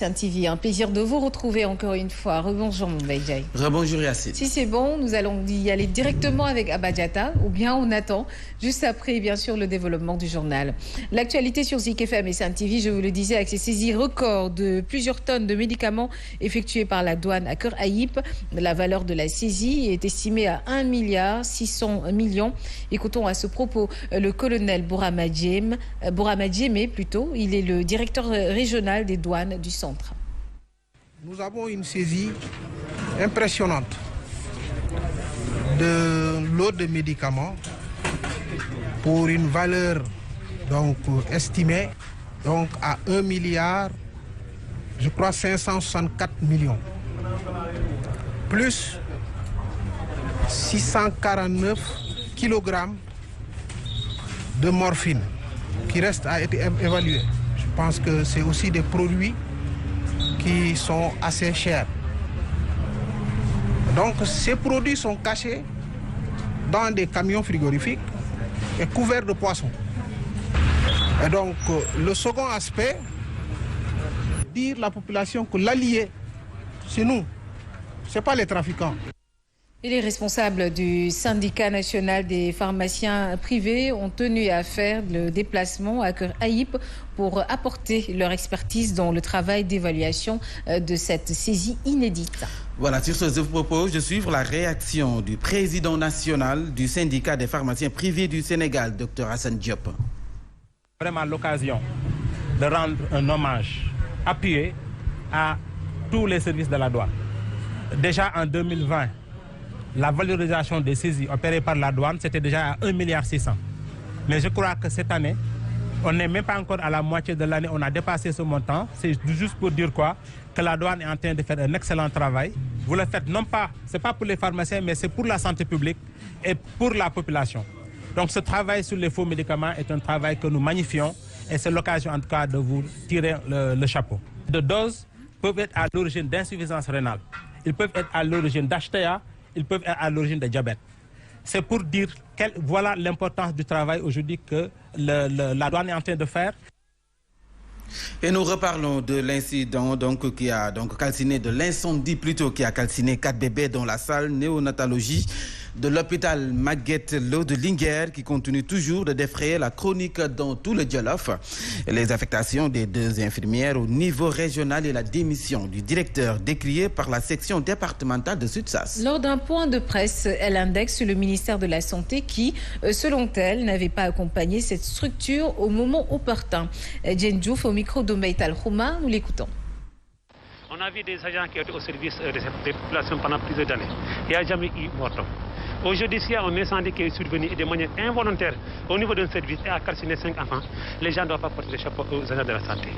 TV, un plaisir de vous retrouver encore une fois. Rebonjour mon Baïjaï. Rebonjour Yacine. Si c'est bon, nous allons y aller directement avec Abba Diatta, ou bien on attend, juste après bien sûr le développement du journal. L'actualité sur Zik FM et Sen TV, je vous le disais, avec ces saisies records de plusieurs tonnes de médicaments effectuées par la douane à Kër Ayib. La valeur de la saisie est estimée à 1,6 milliard. Écoutons à ce propos le colonel Bourama Djemé, il est le directeur régional des douanes du centre. Nous avons une saisie impressionnante de lots de médicaments pour une valeur donc estimée donc à 1 milliard, je crois 564 millions, plus 649 kilogrammes de morphine qui reste à être évalué. Je pense que c'est aussi des produits qui sont assez chers. Donc ces produits sont cachés dans des camions frigorifiques et couverts de poissons. Et donc le second aspect, dire à la population que l'allié, c'est nous, ce n'est pas les trafiquants. Et les responsables du syndicat national des pharmaciens privés ont tenu à faire le déplacement à Kër Ayib pour apporter leur expertise dans le travail d'évaluation de cette saisie inédite. Voilà, sur ce propos, je suis la réaction du président national du syndicat des pharmaciens privés du Sénégal, Dr Hassan Diop. Vraiment l'occasion de rendre un hommage appuyé à tous les services de la douane. Déjà en 2020, la valorisation des saisies opérées par la douane, c'était déjà à 1,6 milliard. Mais je crois que cette année, on n'est même pas encore à la moitié de l'année, on a dépassé ce montant. C'est juste pour dire quoi? Que la douane est en train de faire un excellent travail. Vous le faites non pas, c'est pas pour les pharmaciens, mais c'est pour la santé publique et pour la population. Donc ce travail sur les faux médicaments est un travail que nous magnifions et c'est l'occasion en tout cas de vous tirer le chapeau. De doses peuvent être à l'origine d'insuffisance rénale. Ils peuvent être à l'origine d'HTA, ils peuvent être à l'origine de diabète. C'est pour dire voilà l'importance du travail aujourd'hui que la douane est en train de faire. Et nous reparlons de l'incident qui a calciné, de l'incendie plutôt qui a calciné 4 bébés dans la salle néonatologie de l'hôpital Magatte Lô de Linguère qui continue toujours de défrayer la chronique dans tout le Djolof. Les affectations des 2 infirmières au niveau régional et la démission du directeur décriée par la section départementale de Sud-Sas. Lors d'un point de presse, elle indexe le ministère de la Santé qui, selon elle, n'avait pas accompagné cette structure au moment opportun. Djen Diouf au micro d'Ombaïtal Khouma, nous l'écoutons. On a vu des agents qui étaient au service de cette population pendant plusieurs années. Il n'y a jamais eu mort. Aujourd'hui, s'il y a un incendie qui est survenu de manière involontaire au niveau d'un service et a calciné 5 enfants, les gens ne doivent pas porter le chapeau aux agents de la santé.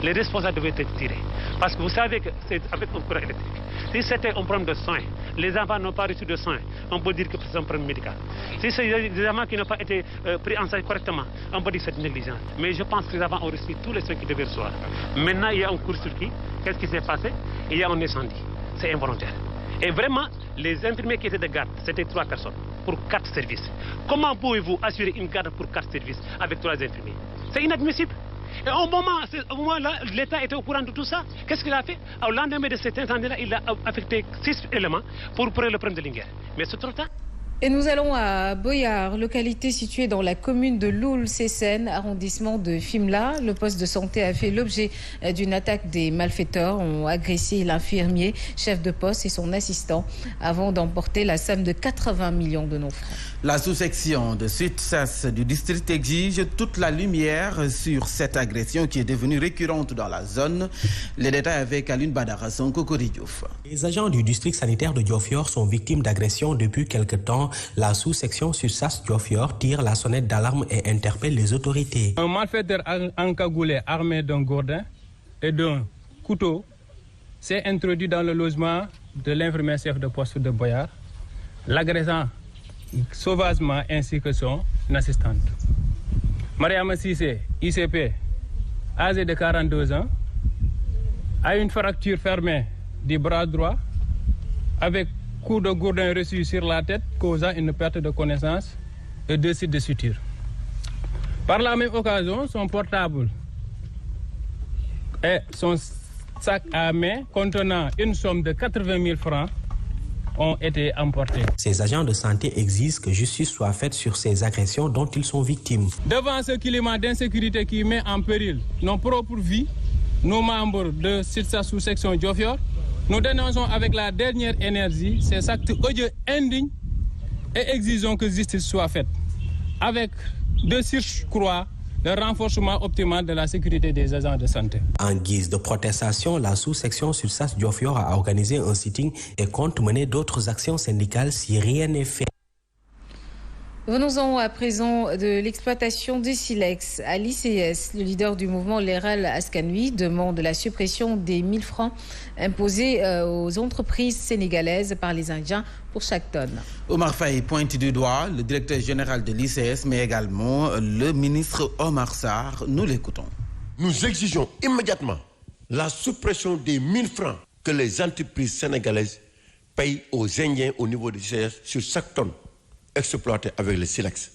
Les responsables doivent être tirés. Parce que vous savez que c'est avec un courant électrique. Si c'était un problème de soins, les enfants n'ont pas reçu de soins, on peut dire que c'est un problème médical. Si c'est des enfants qui n'ont pas été pris en charge correctement, on peut dire que c'est une négligence. Mais je pense que les enfants ont reçu tous les soins qu'ils devaient recevoir. Maintenant, il y a un court-circuit. Qu'est-ce qui s'est passé? Il y a un incendie. C'est involontaire. Et vraiment, les infirmiers qui étaient de garde, c'était 3 personnes pour 4 services. Comment pouvez-vous assurer une garde pour 4 services avec 3 infirmiers? C'est inadmissible. Et au moment-là, l'État était au courant de tout ça. Qu'est-ce qu'il a fait? Au lendemain de cet incendie-là, il a affecté 6 éléments pour le problème de Linguère. Mais c'est trop tard. Et nous allons à Boyard, localité située dans la commune de Loul-Sessène, arrondissement de Fimela. Le poste de santé a fait l'objet d'une attaque. Des malfaiteurs ont agressé l'infirmier, chef de poste et son assistant avant d'emporter la somme de 80 millions de nos francs. La sous-section de Sud-Sas du district exige toute la lumière sur cette agression qui est devenue récurrente dans la zone. Les détails avec Aline Badara Sonko Diouf. Les agents du district sanitaire de Diofior sont victimes d'agressions depuis quelque temps. La sous-section Sud-Sas Diofior tire la sonnette d'alarme et interpelle les autorités. Un malfaiteur encagoulé armé d'un gourdin et d'un couteau s'est introduit dans le logement de l'infirmier chef de poste de Boyard, l'agressant sauvagement ainsi que son assistante. Mariama Sissé, ICP, âgée de 42 ans, a une fracture fermée du bras droit avec coup de gourdin reçu sur la tête causant une perte de connaissance et 2 sites de suture. Par la même occasion, son portable et son sacs à main contenant une somme de 80 000 francs ont été emportés. Ces agents de santé exigent que justice soit faite sur ces agressions dont ils sont victimes. Devant ce climat d'insécurité qui met en péril nos propres vies, nos membres de cette sous-section Diofior, nous dénonçons avec la dernière énergie ces actes odieux, indignes et exigeons que justice soit faite. Avec de surcroît le renforcement optimal de la sécurité des agents de santé. En guise de protestation, la sous-section SUTSAS Diofior a organisé un sitting et compte mener d'autres actions syndicales si rien n'est fait. Venons-en à présent de l'exploitation des silex. À l'ICS, le leader du mouvement Leral Askanui demande la suppression des 1 000 francs imposés aux entreprises sénégalaises par les Indiens pour chaque tonne. Omar Faye pointe du doigt le directeur général de l'ICS, mais également le ministre Omar Sarr. Nous l'écoutons. Nous exigeons immédiatement la suppression des 1 000 francs que les entreprises sénégalaises payent aux Indiens au niveau de l'ICS sur chaque tonne exploité avec le silex.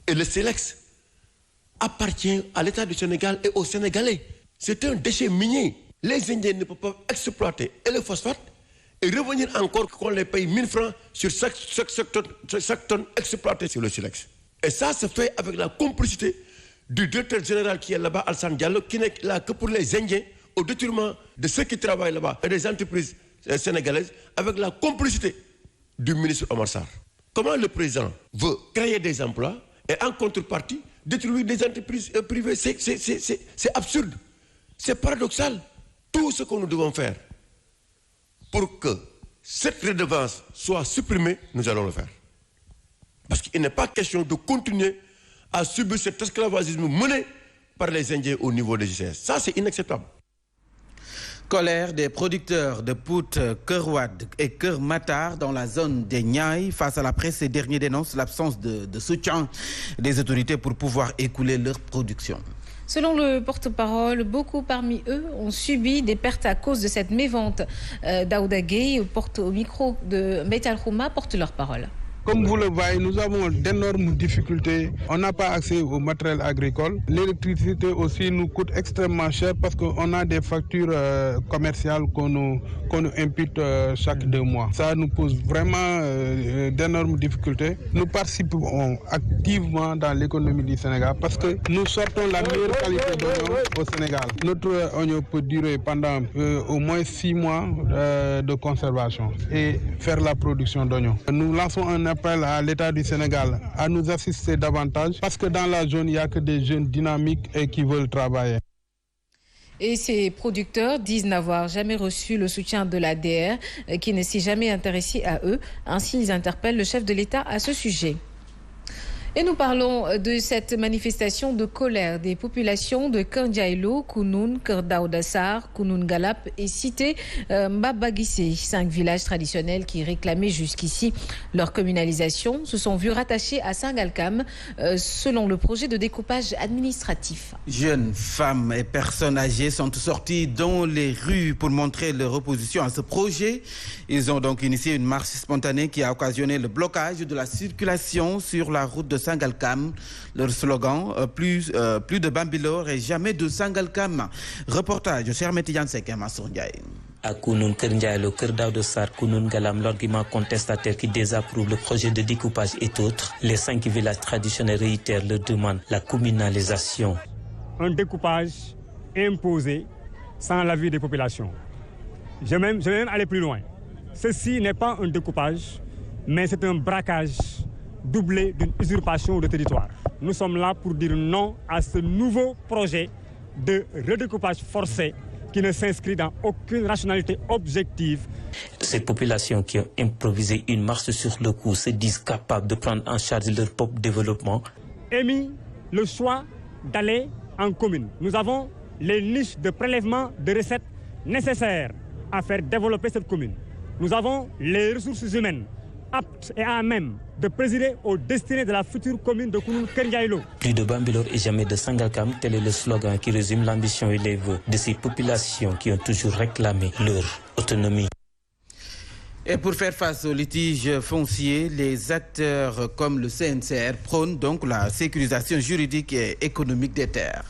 Et le silex appartient à l'État du Sénégal et aux Sénégalais. C'est un déchet minier. Les Indiens ne peuvent pas exploiter et le phosphate et revenir encore qu'on les paye 1 000 francs sur chaque tonne exploitée sur le silex. Et ça se fait avec la complicité du directeur général qui est là-bas, Alassane Diallo, qui n'est là que pour les Indiens, au détriment de ceux qui travaillent là-bas et des entreprises sénégalaises, avec la complicité du ministre Omar Sarr. Comment le président veut créer des emplois et en contrepartie détruire des entreprises privées? C'est absurde, c'est paradoxal. Tout ce que nous devons faire pour que cette redevance soit supprimée, nous allons le faire. Parce qu'il n'est pas question de continuer à subir cet esclavagisme mené par les Indiens au niveau des ICS. Ça, c'est inacceptable. Colère des producteurs de Pout, Kerwad et Kermatar dans la zone des Niayes. Face à la presse, ces derniers dénoncent l'absence de soutien des autorités pour pouvoir écouler leur production. Selon le porte-parole, beaucoup parmi eux ont subi des pertes à cause de cette mévente. Daouda Gueye, au micro de Metal Rouma, porte leur parole. Comme vous le voyez, nous avons d'énormes difficultés. On n'a pas accès au matériel agricole. L'électricité aussi nous coûte extrêmement cher parce qu'on a des factures commerciales qu'on nous impute chaque 2 mois. Ça nous pose vraiment d'énormes difficultés. Nous participons activement dans l'économie du Sénégal parce que nous sortons la meilleure qualité d'oignon au Sénégal. Notre oignon peut durer pendant au moins 6 mois de conservation et faire la production d'oignon. Nous lançons un appel à l'État du Sénégal à nous assister davantage parce que dans la zone, il n'y a que des jeunes dynamiques et qui veulent travailler. Et ces producteurs disent n'avoir jamais reçu le soutien de l'ADR qui ne s'est jamais intéressé à eux. Ainsi, ils interpellent le chef de l'État à ce sujet. Et nous parlons de cette manifestation de colère des populations de Kandjaïlo, Kounoun, Kerdaoudassar, Kounoun Galap et cité Mbabagissé, 5 villages traditionnels qui réclamaient jusqu'ici leur communalisation, se sont vus rattachés à Sangalkam selon le projet de découpage administratif. Jeunes, femmes et personnes âgées sont sorties dans les rues pour montrer leur opposition à ce projet. Ils ont donc initié une marche spontanée qui a occasionné le blocage de la circulation sur la route de Sangalkam. Leur slogan, plus de Bambilor et jamais de Sangalkam. Reportage de Chermet Yansek et Masson Ndiaye. À Kounoun, Kerndiaïlo, Kerdaoudassar, Kounoun Galam, l'argument contestataire qui désapprouve le projet de découpage et autres, les 5 villages traditionnels réitèrent leur demande, la communalisation. Un découpage imposé sans l'avis des populations. Je vais même aller plus loin. Ceci n'est pas un découpage, mais c'est un braquage doublé d'une usurpation de territoire. Nous sommes là pour dire non à ce nouveau projet de redécoupage forcé qui ne s'inscrit dans aucune rationalité objective. Ces populations qui ont improvisé une marche sur le coup se disent capables de prendre en charge leur propre développement. Émis le choix d'aller en commune. Nous avons les niches de prélèvement de recettes nécessaires à faire développer cette commune. Nous avons les ressources humaines aptes et à même de présider aux destinées de la future commune de Kounoun Kerndiaïlo. Plus de Bambilor et jamais de Sangalkam, tel est le slogan qui résume l'ambition et les vœux de ces populations qui ont toujours réclamé leur autonomie. Et pour faire face aux litiges fonciers, les acteurs comme le CNCR prônent donc la sécurisation juridique et économique des terres.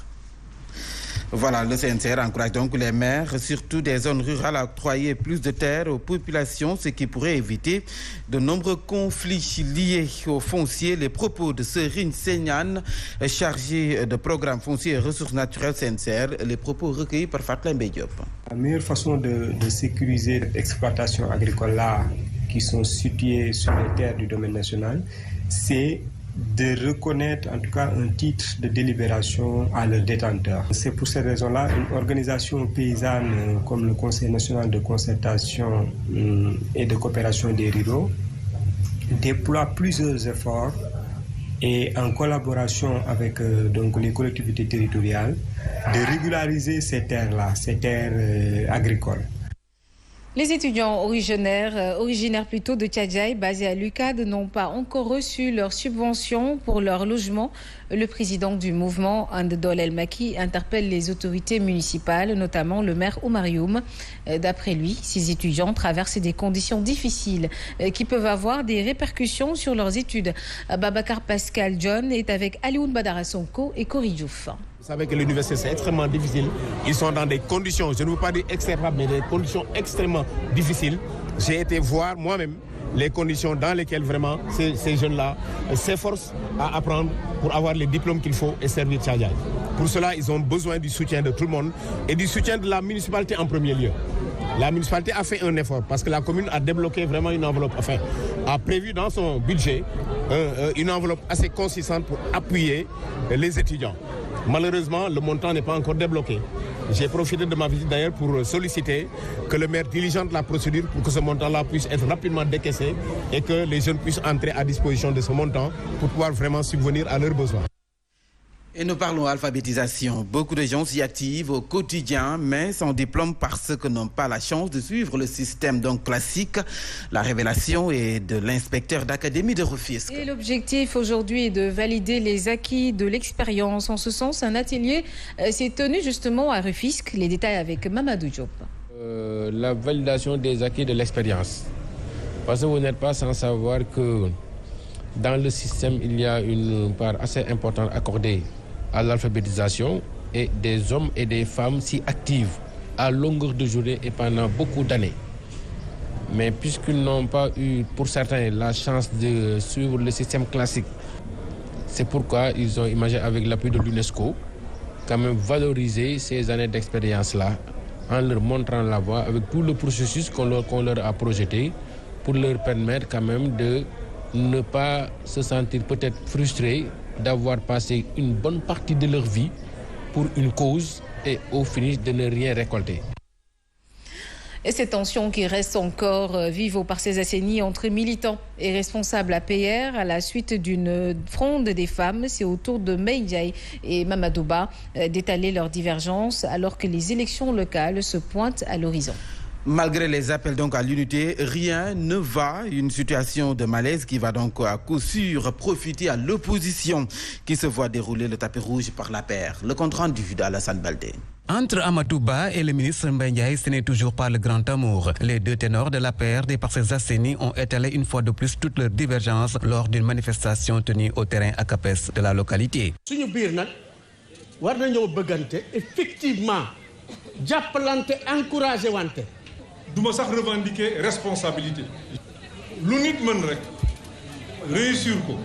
Voilà, le CNCR encourage donc les maires, surtout des zones rurales, à octroyer plus de terres aux populations, ce qui pourrait éviter de nombreux conflits liés au foncier. Les propos de Serine Seignan, chargé de programme foncier et ressources naturelles CNCR, les propos recueillis par Fatla Mbediop. La meilleure façon de sécuriser les exploitations agricoles là, qui sont situées sur les terres du domaine national, c'est de reconnaître en tout cas un titre de délibération à leurs détenteurs. C'est pour ces raisons-là une organisation paysanne comme le Conseil national de concertation et de coopération des ruraux déploie plusieurs efforts et en collaboration avec donc les collectivités territoriales de régulariser ces terres-là, ces terres agricoles. Les étudiants originaires plutôt de Tchadjaï, basés à l'UCAD, n'ont pas encore reçu leur subvention pour leur logement. Le président du mouvement, Andedol El Maki, interpelle les autorités municipales, notamment le maire Oumar Youm. D'après lui, ces étudiants traversent des conditions difficiles qui peuvent avoir des répercussions sur leurs études. Babacar Pascal John est avec Alioune Badara Sonko et Cory Diouf. Vous savez que l'université, c'est extrêmement difficile. Ils sont dans des conditions, je ne veux pas dire exécrables, mais des conditions extrêmement difficiles. J'ai été voir moi-même les conditions dans lesquelles vraiment ces jeunes-là s'efforcent à apprendre pour avoir les diplômes qu'il faut et servir Tchadjaï. Pour cela, ils ont besoin du soutien de tout le monde et du soutien de la municipalité en premier lieu. La municipalité a fait un effort parce que la commune a débloqué vraiment une enveloppe, enfin, a prévu dans son budget une enveloppe assez consistante pour appuyer les étudiants. Malheureusement, le montant n'est pas encore débloqué. J'ai profité de ma visite d'ailleurs pour solliciter que le maire diligente la procédure pour que ce montant-là puisse être rapidement décaissé et que les jeunes puissent entrer à disposition de ce montant pour pouvoir vraiment subvenir à leurs besoins. Et nous parlons alphabétisation. Beaucoup de gens s'y activent au quotidien, mais sans diplôme parce que n'ont pas la chance de suivre le système donc classique. La révélation est de l'inspecteur d'académie de Rufisque. Et l'objectif aujourd'hui est de valider les acquis de l'expérience. En ce sens, un atelier s'est tenu justement à Rufisque. Les détails avec Mamadou Diop. La validation des acquis de l'expérience. Parce que vous n'êtes pas sans savoir que dans le système, il y a une part assez importante accordée à l'alphabétisation et des hommes et des femmes s'y activent à longueur de journée et pendant beaucoup d'années. Mais puisqu'ils n'ont pas eu, pour certains, la chance de suivre le système classique, c'est pourquoi ils ont imaginé avec l'appui de l'UNESCO quand même valoriser ces années d'expérience-là en leur montrant la voie avec tout le processus qu'on leur a projeté pour leur permettre quand même de ne pas se sentir peut-être frustrés d'avoir passé une bonne partie de leur vie pour une cause et au finish de ne rien récolter. Et ces tensions qui restent encore vives au Parcelles Assainies entre militants et responsables APR à la suite d'une fronde des femmes, c'est au tour de Meïdiaï et Mamadouba d'étaler leurs divergences alors que les élections locales se pointent à l'horizon. Malgré les appels donc à l'unité, rien ne va. Une situation de malaise qui va donc à coup sûr profiter à l'opposition qui se voit dérouler le tapis rouge par la paire. Le compte rendu d'Alassane Baldé. Entre Amadouba et le ministre Mbendiaï, ce n'est toujours pas le grand amour. Les deux ténors de la paire des Parcelles Assainies ont étalé une fois de plus toutes leurs divergences lors d'une manifestation tenue au terrain à Capes de la localité. Effectivement, jàppalante, encouragé wante. Duma sax revendiquer responsabilité. Lu nit mën rek réussir ko.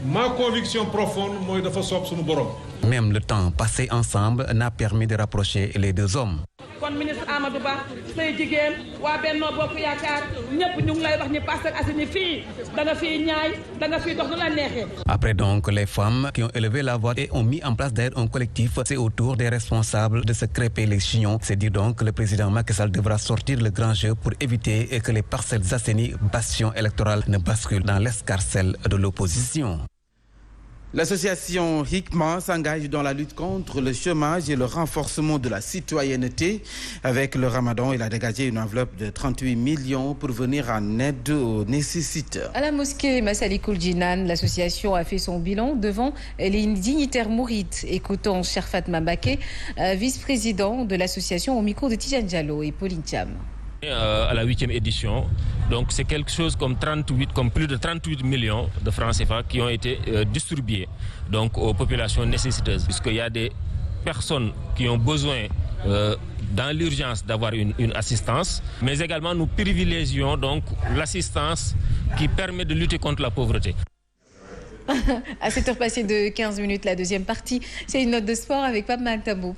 Ma conviction profonde mooy dafa soob suñu borom. Même le temps passé ensemble n'a permis de rapprocher les deux hommes. Kon ministre Amadou Ba, say jigéen waa Benno Bokk Yaakaar ñëpp ñu ngi lay wax ni Parcelles Assainies fii da nga fii ñaay da nga fii dox lu la neexee. Après donc les femmes qui ont élevé la voix et ont mis en place d'ailleurs un collectif, c'est au tour des responsables de se crêper les chignons. C'est dire donc que le président Macky Sall devra sortir le grand jeu pour éviter que les Parcelles Assainies, bastion électoral, ne basculent dans l'escarcelle de l'opposition. L'association Hikma s'engage dans la lutte contre le chômage et le renforcement de la citoyenneté. Avec le Ramadan, il a dégagé une enveloppe de 38 millions pour venir en aide aux nécessiteurs. À la mosquée Massalikoul Djinan, l'association a fait son bilan devant les dignitaires mourides. Écoutons Sherfat Mambake, vice-président de l'association au micro de Tijan Diallo et Pauline Thiam. À la 8e édition, donc c'est quelque chose comme plus de 38 millions de francs CFA qui ont été distribués donc aux populations nécessiteuses, puisqu'il y a des personnes qui ont besoin dans l'urgence d'avoir une assistance, mais également nous privilégions donc l'assistance qui permet de lutter contre la pauvreté. À 7h passées de 15 minutes, la deuxième partie, c'est une note de sport avec Pape Matambo.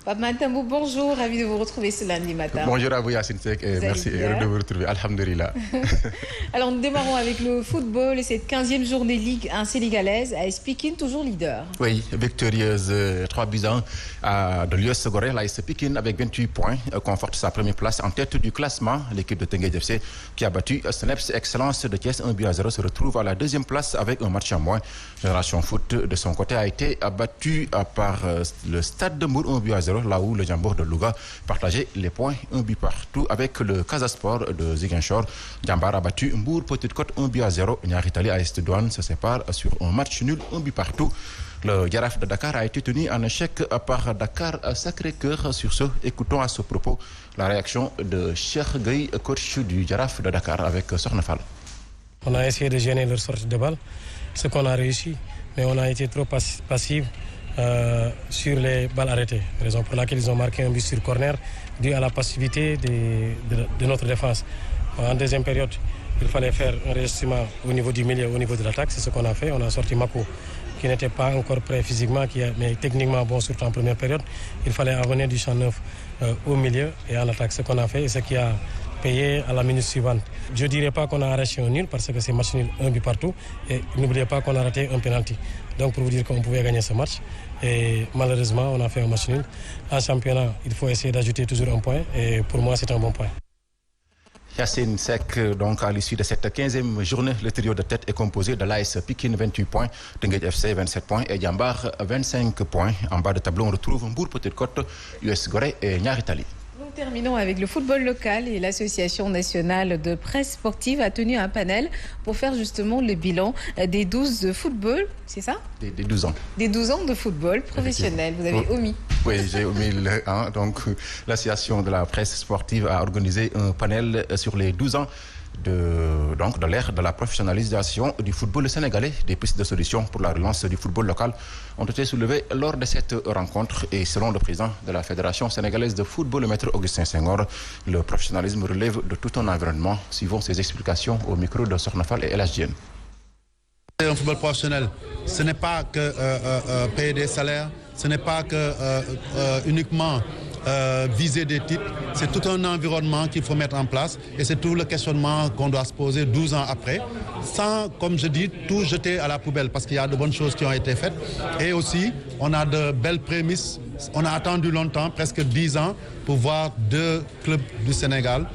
Pape Matambo, bonjour, ravi de vous retrouver ce lundi matin. Bonjour à vous Yacine Seck et merci de vous retrouver, alhamdulillah. Alors nous démarrons avec le football et cette 15e journée Ligue 1 sénégalaise, AS Pikine toujours leader. Oui, victorieuse 3-1 de l'US Gorée, l'AS Pikine avec 28 points conforte sa première place en tête du classement. L'équipe de Teungueth FC qui a battu Snaps Excellence de Thiès 1-0 se retrouve à la deuxième place avec un match en moins. Génération Foot de son côté a été abattu par le Stade de Mbour 1-0. Là où le Jambour de Louga partageait les points 1 but partout avec le Casasport de Ziguinchor. Jambar a battu Mbour Petite Côte 1-0. Niary Tally AS Douanes se sépare sur un match nul 1 but partout. Le Jaraaf de Dakar a été tenu en échec par Dakar Sacré-Cœur. Sur ce, écoutons à ce propos la réaction de Cheikh Gueye, coach du Jaraaf de Dakar avec Sokhna Fall. On a essayé de gêner leur sortie de balle, ce qu'on a réussi, mais on a été trop passif. Sur les balles arrêtées, raison pour laquelle ils ont marqué un but sur corner dû à la passivité de notre défense. En deuxième période, il fallait faire un réajustement au niveau du milieu, au niveau de l'attaque, c'est ce qu'on a fait. On a sorti Mako qui n'était pas encore prêt physiquement, mais techniquement bon, surtout en première période. Il fallait amener du champ neuf au milieu et en attaque, ce qu'on a fait et ce qui a payé à la minute suivante. Je ne dirais pas qu'on a arraché un nul parce que c'est match nul, un but partout. Et n'oubliez pas qu'on a raté un penalty. Donc pour vous dire qu'on pouvait gagner ce match. Et malheureusement, on a fait un match nul. En championnat, il faut essayer d'ajouter toujours un point. Et pour moi, c'est un bon point. Yacine Seck, donc à l'issue de cette 15e journée, le trio de tête est composé de l'AS Pikine 28 points, Teungueth FC 27 points et Jambar 25 points. En bas de tableau, on retrouve Mbour Petite Côte, US Gorée et Niary Tally. Nous terminons avec le football local et l'Association nationale de presse sportive a tenu un panel pour faire justement le bilan des 12 de football, c'est ça? Des 12 ans. Des 12 ans de football professionnel, vous avez omis. Oui, j'ai omis le 1. Donc l'Association de la presse sportive a organisé un panel sur les 12 ans de l'ère de la professionnalisation du football sénégalais. Des pistes de solutions pour la relance du football local ont été soulevées lors de cette rencontre et selon le président de la Fédération sénégalaise de football, le maître Augustin Senghor, le professionnalisme relève de tout un environnement. Suivons ses explications au micro de Sokhna Fall et El Hadji Diène. Un football professionnel, ce n'est pas que payer des salaires, ce n'est pas que uniquement viser des titres, c'est tout un environnement qu'il faut mettre en place et c'est tout le questionnement qu'on doit se poser 12 ans après, sans, comme je dis, tout jeter à la poubelle parce qu'il y a de bonnes choses qui ont été faites et aussi on a de belles prémices. On a attendu longtemps, presque 10 ans, pour voir 2 clubs du Sénégal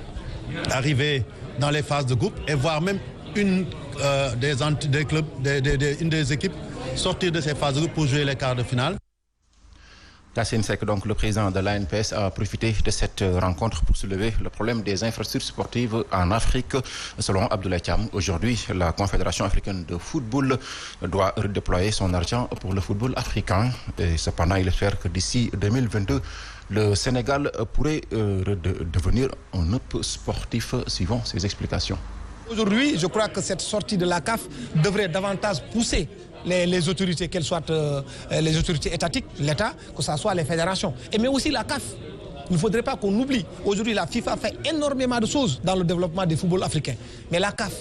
arriver dans les phases de groupe et voir même une des équipes sortir de ces phases de groupe pour jouer les quarts de finale. Yacine Seck, donc le président de l'ANPS, a profité de cette rencontre pour soulever le problème des infrastructures sportives en Afrique. Selon Abdoulaye Thiam, aujourd'hui, la Confédération africaine de football doit redéployer son argent pour le football africain. Et cependant, il espère que d'ici 2022, le Sénégal pourrait devenir un hub sportif, suivant ses explications. Aujourd'hui, je crois que cette sortie de la CAF devrait davantage pousser les autorités, qu'elles soient les autorités étatiques, l'État, que ce soit les fédérations, mais aussi la CAF. Il ne faudrait pas qu'on oublie. Aujourd'hui, la FIFA fait énormément de choses dans le développement du football africain. Mais la CAF,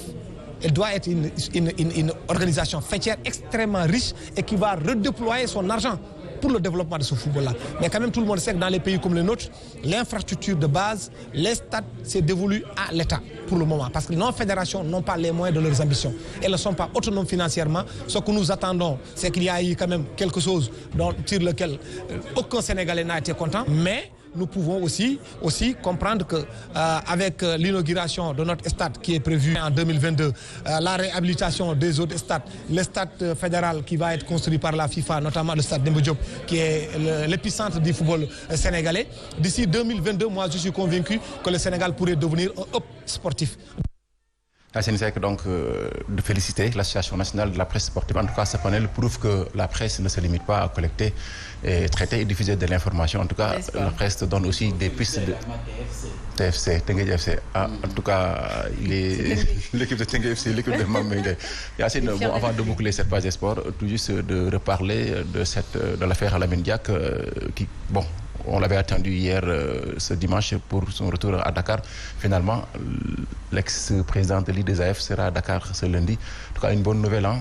elle doit être une organisation faîtière extrêmement riche et qui va redéployer son argent pour le développement de ce football-là. Mais quand même, tout le monde sait que dans les pays comme le nôtre, l'infrastructure de base, les stades, c'est dévolu à l'État pour le moment. Parce que nos fédérations n'ont pas les moyens de leurs ambitions. Elles ne sont pas autonomes financièrement. Ce que nous attendons, c'est qu'il y a eu quand même quelque chose sur lequel aucun Sénégalais n'a été content. Mais nous pouvons aussi comprendre qu'avec l'inauguration de notre stade qui est prévue en 2022, la réhabilitation des autres stades, le stade fédéral qui va être construit par la FIFA, notamment le stade Demba Diop, qui est l'épicentre du football sénégalais, d'ici 2022, moi je suis convaincu que le Sénégal pourrait devenir un hub sportif. C'est donc de féliciter l'Association nationale de la presse sportive. En tout cas, ce panel prouve que la presse ne se limite pas à collecter, et traiter et diffuser de l'information. En tout cas, la presse donne aussi des pistes de TFC, Tengue FC. En tout cas, l'équipe de Tengue FC, l'équipe de Mamé. Yacine, avant de boucler cette page des sports, tout juste de reparler de l'affaire Lamine Diack qui, bon, on l'avait attendu hier, ce dimanche, pour son retour à Dakar. Finalement, l'ex-président de l'IDSAF sera à Dakar ce lundi. En tout cas, une bonne nouvelle, hein,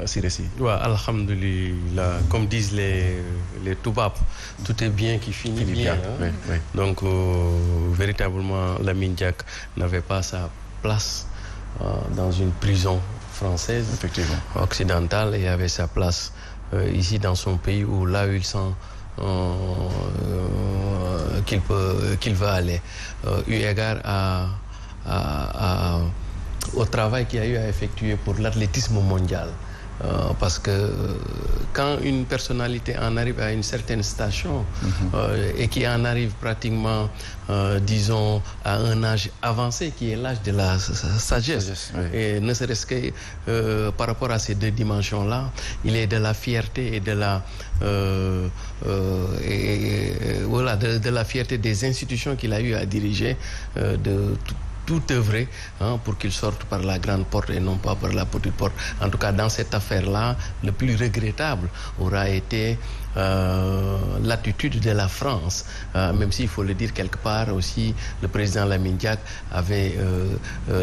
Siressi. Ouais, alhamdoulilah, comme disent les Toubab, tout est bien qui finit bien. Hein? Oui, oui. Donc, véritablement, Lamine Diack n'avait pas sa place dans une prison française, occidentale, et avait sa place ici dans son pays, où là où il sent qu'il va aller, eu égard au travail qu'il a eu à effectuer pour l'athlétisme mondial. Parce que quand une personnalité en arrive à une certaine station et qui en arrive pratiquement, disons, à un âge avancé, qui est l'âge de la sagesse, et ne serait-ce que par rapport à ces deux dimensions-là, il est de la fierté et de la voilà, de la fierté des institutions qu'il a eu à diriger, de tout œuvrer, hein, pour qu'il sorte par la grande porte et non pas par la petite porte. En tout cas, dans cette affaire-là, le plus regrettable aura été l'attitude de la France, même s'il faut le dire quelque part aussi, le président Lamine Diack avait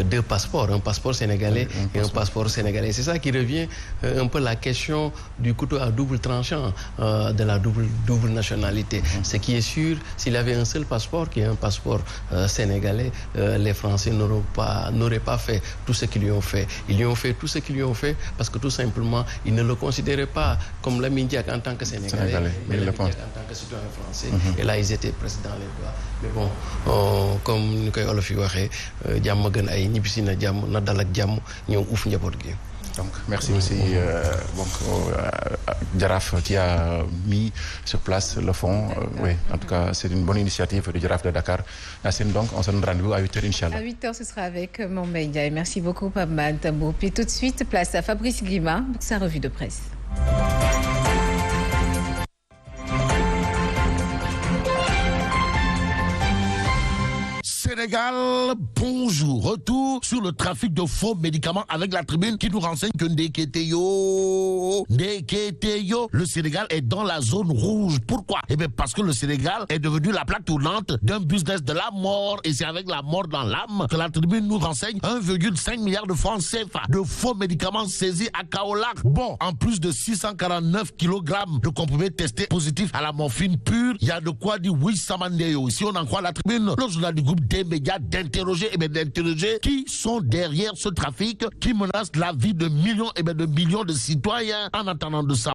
deux passeports, un passeport sénégalais et un passeport sénégalais. C'est ça qui revient un peu la question du couteau à double tranchant, de la double nationalité. Ce qui est sûr, s'il avait un seul passeport, qui est un passeport sénégalais, les Français n'auraient pas fait tout ce qu'ils lui ont fait. Ils lui ont fait tout ce qu'ils lui ont fait parce que tout simplement, ils ne le considéraient pas comme Lamine Diack en tant que Sénégalais, mais Lamine Diack en tant que citoyen français. Et là, ils étaient presque dans les doigts. Mais bon, comme nous l'avons dit, jàmm gën ay ñibbisi na jàmm na dal ak jàmm ñëw uuf njaboot gi. Donc, merci aussi Jaraaf qui a mis sur place le fonds. Oui, en tout cas, c'est une bonne initiative du Jaraaf de Dakar. Donc, on se donne rendez-vous à 8h, Inch'Allah. À 8h, ce sera avec Mohamed Ndiaye. Merci beaucoup, Pape Tambo. Puis tout de suite, place à Fabrice Guima pour sa revue de presse. Sénégal, bonjour. Retour sur le trafic de faux médicaments avec la tribune qui nous renseigne que Ndeketeyo, le Sénégal est dans la zone rouge. Pourquoi? Eh bien parce que le Sénégal est devenu la plaque tournante d'un business de la mort, et c'est avec la mort dans l'âme que la tribune nous renseigne 1,5 milliard de francs CFA de faux médicaments saisis à Kaolack. Bon, en plus de 649 kg de comprimés testés positifs à la morphine pure, il y a de quoi dire oui Samandeyo. Si on en croit la tribune, le journal du groupe des médias d'interroger qui sont derrière ce trafic qui menace la vie de millions et de millions de citoyens. En attendant de ça,